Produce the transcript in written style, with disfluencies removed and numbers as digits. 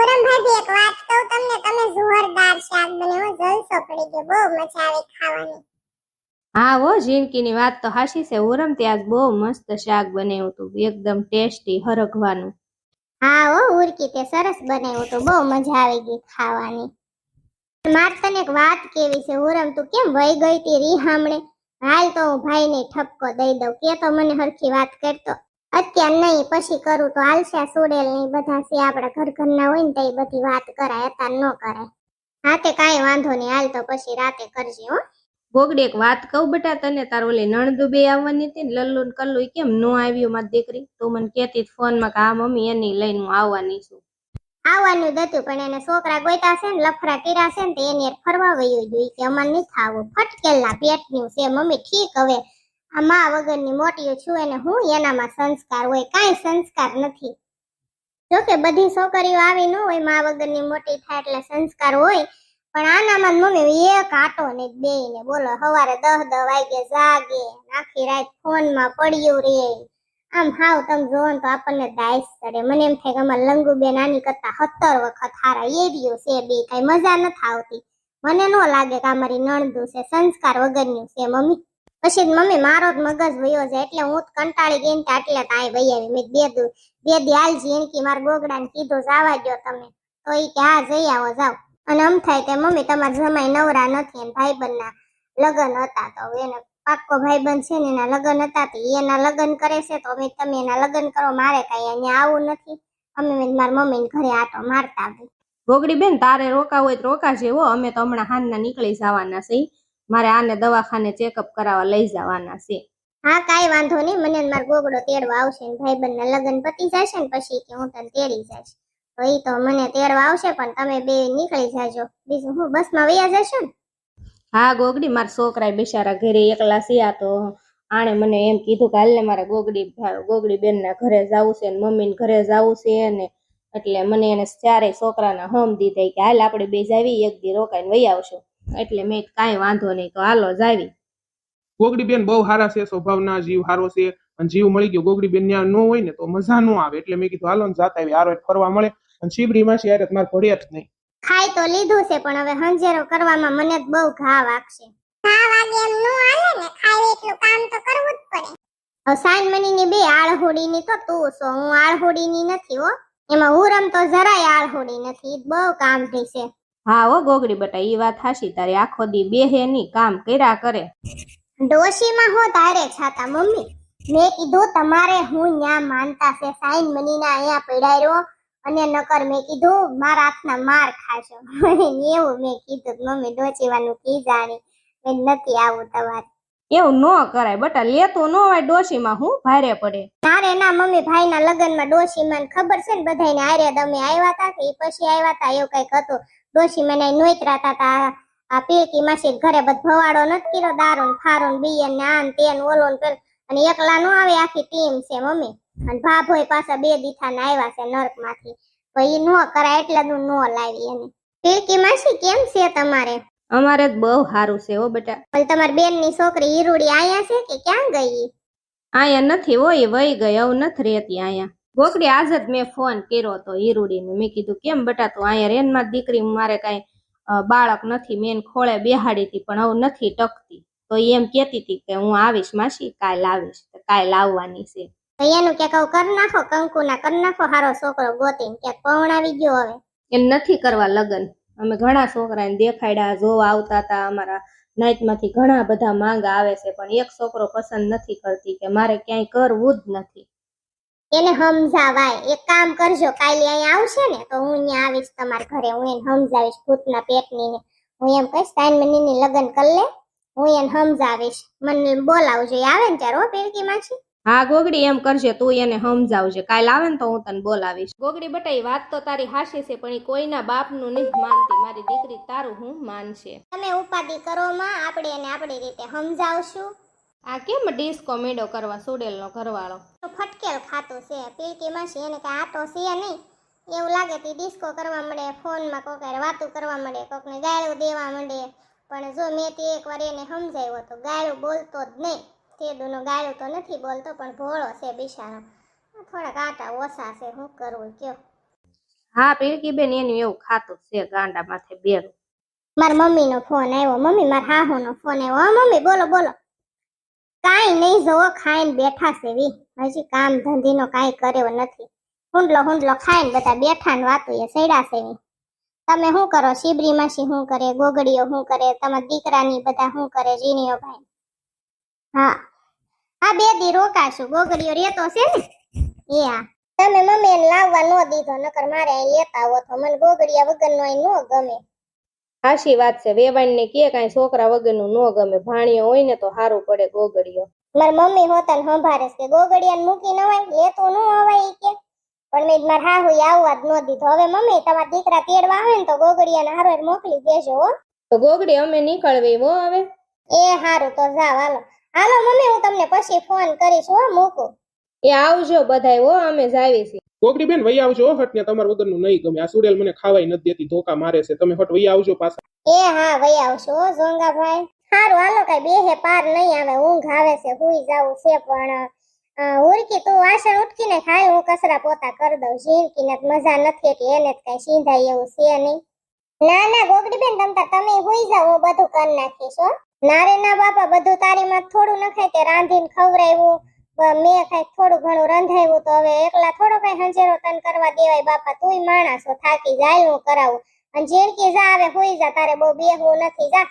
પૂરમ ભાભી એક વાત કહું તમને, તમે જોરદાર શાક બનાવ્યો, જલસો પડી ગયો, બહુ મજા આવી ખાવાની. હા હો, ઝીણકીની વાત તો હાચી છે. ઉરમ ત્યાં બહુ મસ્ત શાક બનાવ્યું હતું, એકદમ ટેસ્ટી હરખવાનું. હા હો ઉર્કી, તે સરસ બનાવ્યું હતું, બહુ મજા આવી ગઈ ખાવાની. માર તને એક વાત કેવી છે ઉરમ, તું કેમ વહી ગઈ તી રીહામણે? હાલ તો હું ભાઈને ઠપકો દઈ દઉં, કે તો મને હરખી વાત કરતો. અત્યાર નહીં, પછી કરું તો હાલશે. સુડેલ નહીં બધા છે આપડા ઘરના હોય ને તો એ બધી વાત કરાય, અત્યાર ન કરાય. હા તે કાંઈ વાંધો નહીં, હાલ તો પછી રાતે કરજે હો. ગોગડી એક વાત કહું બેટા તને, તાર ઓલી નણદુ બે આવવાની હતી ને, લલ્લુ ને કલ્લુ, કેમ નો આવ્યું મારી દીકરી? તું મને કહેતી ફોનમાં કે હા મમ્મી એની લઈને હું આવવાની છું. આવવાનું જ હતું, પણ એને છોકરા ગોઈતા છે ને, લફરા કર્યા છે ને, તો એની ફરવા વયું જોઈ કે અમારે નથી આવું. ફટકેલના પેટનું છે મમ્મી. ઠીક, હવે આ મા વગરની મોટી છું, એને હું એનામાં સંસ્કાર હોય? કાંઈ સંસ્કાર નથી. જોકે બધી છોકરીઓ આવી ન હોય, મા વગરની મોટી થાય એટલે સંસ્કાર હોય, પણ આનામાં મમ્મી એક આટો ને બેયને બોલો, સવારે 10 વાગે જાગે, આખી રાત ફોનમાં પડ્યું રે. આમ હાવ તમે જોવો તો આપણને દાઈસ ચડે. મને એમ થાય કે અમારે લંગુબેન આની કરતા 70 વખત હારા એવ્યું છે. બે કઈ મજા નથી આવતી. મને ન લાગે કે અમારી નણદુ છે સંસ્કાર વગરનું છે મમ્મી. પછી મમ્મી મારો જ મગજ વયો જાય, એટલે હું કંટાળી ગઈ ને એટલે તાઈ વહી આવી. મેં બે દી હાલ ઝીણકી મારા ગોગડાને કીધું જવા દો તમે, તો ઈ કે હા જઈ આવો જાવ. અને આમ થાય કે મમ્મી તમારા જમાઈ નવરા નથી, અને ભાઈબંધના લગ્ન હતા, તો એને પાક્કો ભાઈબંધ છે ને એના લગ્ન હતા, તો એના લગ્ન કરે છે, તો તમે એના લગ્ન કરો, મારે કઈ અહીંયા આવું નથી. અમે મારા મમ્મીને ઘરે આટો મારતા આવી. ગોગડી બેન, તારે રોકા હોય તો રોકા જેવો, અમે તો હમણાં હાંજના નીકળી જવાના છે. મારે આને દવાખાને ચેકઅપ કરાવવા લઈ જવાના છે. હા કાંઈ વાંધો નહીં, મને મારો ગોગડો તેડવા આવશે ને ભાઈબંધના લગ્ન પતી જશે ને પછી કે હું તને તેડી જઈશ, તો ઈ તો મને તેડવા આવશે, પણ તમે બે નીકળી જાજો. બીજું હું બસમાં વયા જશો ને? હા ગોગડી, મારા છોકરા બિચારા ઘરે એકલા છે, તો આણે મને એમ કીધું કે હાલને મારા ગોગડી બેનના ઘરે જવું છે ને મમ્મીને ઘરે જવું છે ને, એટલે મને એને ચારેય છોકરાના હમ દીધા કે હાલ આપણે બે જાવી, એક દી રોકાઈને વહી આવશું. એટલે મેં કાંઈ વાંધો નહીં, તો હાલો જાવી. ગોગડી બેન બહુ સારા છે, સ્વભાવના, જીવ સારો છે, અને જીવ મળી ગયો. ગોગડી બેન ત્યાં ન હોય ને તો મજા ન આવે, એટલે મેં કીધું હાલો ને જાતા આવી, આરો ફરવા મળે. અને શિબરી માસી યારે મારે ભળ્યા જ નહીં. ખાઈ તો લીધું છે, પણ હવે હંજેરો કરવામાં મને જ બહુ ઘા વાગશે. ઘા વાગે એમ નો હાલે ને, ખાઈ એટલું કામ તો કરવું જ પડે. હવે સાઈન મનીની બે આળહોડીની તો તું છો, હું આળહોડીની નથી હો. એમાં ઉરમ તો જરાય આળહોડી નથી, બહુ કામ થઈ છે. હા હો ગોગડી બેટા, ઈ વાત હાચી તારી, આખો દી બેહે ની, કામ કર્યા કરે. ડોશીમાં હો તારે છાતા મમ્મી. મેં કીધું તમારે હું ન્યા માનતા છે સાઈન મનીના અહીંયા પડાયો, અને નકર મેં કીધું મારા હાથના માર ખાશો. એવું મેં કીધું મમ્મી ડોશીવાનું કી જાણી, મેં નથી આવું તમારે. એવું ન કરાય બટા, લેતું ન હોય ડોશીમાં હું ભારે પડે. તારે ના મમ્મી, ભાઈના લગ્નમાં ડોશીમાં ખબર છે ને બધાને આરે તમે આવ્યા હતા કે પછી આવ્યા હતા, એવું કઈક હતું. ડોશીમાં નોતરા હતા, આ પેકી માસી ઘરે બધો ભવાડો નથી કર્યો, દારૂ ફારૂ બિયન ને આન તેન ઓલો ને, અને એકલા નો આવે, આખી ટીમ છે મમ્મી. અને ભાભોય પાછા 2 દીથા ને આવ્યા છે નર્ક માંથી, તો ઈ નો કરાય એટલે નું નો લાવી એને. પેકી માસી કેમ છે તમારે? અમારે જ બહુ સારું છે હો બેટા. પણ તમારી બેન ની છોકરી હીરુડી આયા છે કે ક્યાં ગઈ? આયા નથી હોય, વહી ગઈ, આવું નથી રહેતી આયા. ગોકડી આજ જ મેં ફોન કર્યો હતો હીરુડીને, મેં કીધું કેમ બેટા તું આયા રેન, માં દીકરી મારે કઈ બાળક નથી, મેં ખોળે બેહાડી હતી પણ હવે નથી ટકતી, તો એમ કેતી હતી કે હું આવીશ માસી, કાલ આવીશ. કાલ આવવાની છે. એનું કે કહું કર નાખો, કંકુના કર નાખો, હારો છોકરો ગોતીને ક્યાંક પવણાવી ગયો. હવે એમ નથી કરવા લગ્ન. અમે ઘણા છોકરાને દેખાડ્યા, જોવા આવતા હતા, અમારા નાઈટમાંથી ઘણા બધા માંગા આવે છે, પણ એક છોકરો પસંદ નથી કરતી, કે મારે ક્યાંય કરવું જ નથી. એને સમજાવાય. એક કામ કરજો, કાલે અહીંયા આવશે ને તો હું અહીંયા આવીશ તમારા ઘરે, હું એને સમજાવીશ ભૂતના પેટની ને. હું એમ કહીશ સાઈન મનીની લગ્ન કરી લે, હું એને સમજાવીશ. મને બોલાવજો આવે ને ત્યારે હો પેલકી માસી. હા ગોગડી એમ કરજે, તું એને સમજાવજે, કાલ આવે ને તો હું તને બોલાવીશ. ગોગડી બેટા એ વાત તો તારી હાશી છે, પણ એ કોઈના બાપનું નહીં માનતી. મારી દીકરી તારું હું માનશે. તમે ઉપાધિ કરો માં, આપણે એને આપણી રીતે સમજાવશું. આ કેમ ડિસ્કો મેડો કરવા સુડેલનો ઘરવાળો તો ફટકેલ ખાતું છે પેલકી માસી, એને કઈ આટો છે નહીં. એવું લાગે તે ડિસ્કો કરવા મળે, ફોનમાં કોક વાતું કરવા મળે, કોકને ગાળું દેવા મળે. પણ જો મેં તે એકવાર એને સમજાવ્યો તો ગાળું બોલતો જ નહીં. તેડુનો ગાળું તો નથી બોલતો, પણ ભોળો છે બિચારો, થોડાક આટા ઓછા છે, શું કરવું કયો. હા પીળકી બેન એનું એવું ખાતું છે ગાંડા માથે બેરું. મારા મમ્મીનો ફોન આવ્યો. મમ્મી મારા હાહુનો ફોન આવ્યો. હા મમ્મી બોલો બોલો. કાંઈ નહીં જોવો ખાઈને બેઠા છે વી. હજી કામ ધંધીનો કાંઈ કર્યો નથી. હુંડલો ખાઈને બધા બેઠા ને વાતો એ સડ્યા છે વી. તમે શું કરો? શિબરી માસી શું કરે? ગોગડીઓ શું કરે? તમારા દીકરાની બધા શું કરે? જીણીઓ ભાઈ. હા આ 2 દી રોકાશું. ગોગડીઓ રેતો છે ને એ હા. તમે મમ્મી એને લાવવા ન દીધો, નકર મારે અહીં લેતા આવો તો. મને ગોગડિયા વગરનો અહીં ન ગમે. સાચી વાત છે. વેવાણ ને કે કાંઈ છોકરા વગરનું ન ગમે. ભાણિયો હોય ને તો સારું પડે ગોગડીયો. મારી મમ્મી હોતન સંભારે છે કે ગોગડિયાને મૂકી ન હોય, લેતું ન અવાય ઈ કે. પણ મેં મારા હાહુ આવવા જ ન દીધો. હવે મમ્મી તમારા દીકરા તેડવા આવે ને તો ગોગડિયાને હારો મોકલી દેજો હો. તો ગોગડી અમે નીકળવી હો હવે. એ હારું તો જાવ હાલો. હાલો મમ્મી હું તમને પછી ફોન કરીશ હો. મૂકું. એ આવજો બધાય હો, અમે જાવી છીએ. ગોગડી બેન વહી આવજો હો, હટ ને તમારા વગરનું નહીં ગમે. આ સુડેલ મને ખાવાય નથી દેતી, ધોકા મારે છે. તમે હટ વહી આવજો પાછા. એ હા વહી આવશો હો જોંગાભાઈ. હારું હાલો કઈ બેહે પાર નહીં આવે. ઊંઘ આવે છે, હુઈ જાવું છે. પણ હુરકી તું વાસણ ઉટકીને ખાય, હું કચરા પોતા કરી દઉં. ઝીણકીને મજા નથી એટલે એને જ કઈ સીંધાય એવું છે નહીં. ના ના ગોગડી બેન તમે હુઈ જાવ, હું બધું કરી નાખીશ હો. ના રે ના બાપા, બધું તારી માં થોડું નખાય. તે રાંધીને ખવરાવ્યું, મેં કઈ થોડું ઘણું રંધાવ્યું, તો હવે એકલા થોડો કઈ હંજેરો તન કરવા દેવાય બાપા. તુંય માણસો થાકી જાય, હું કરાવું. અને ઝીણકી જા હવે હુઈ જા, તારે બહુ બેહવું નથી. જા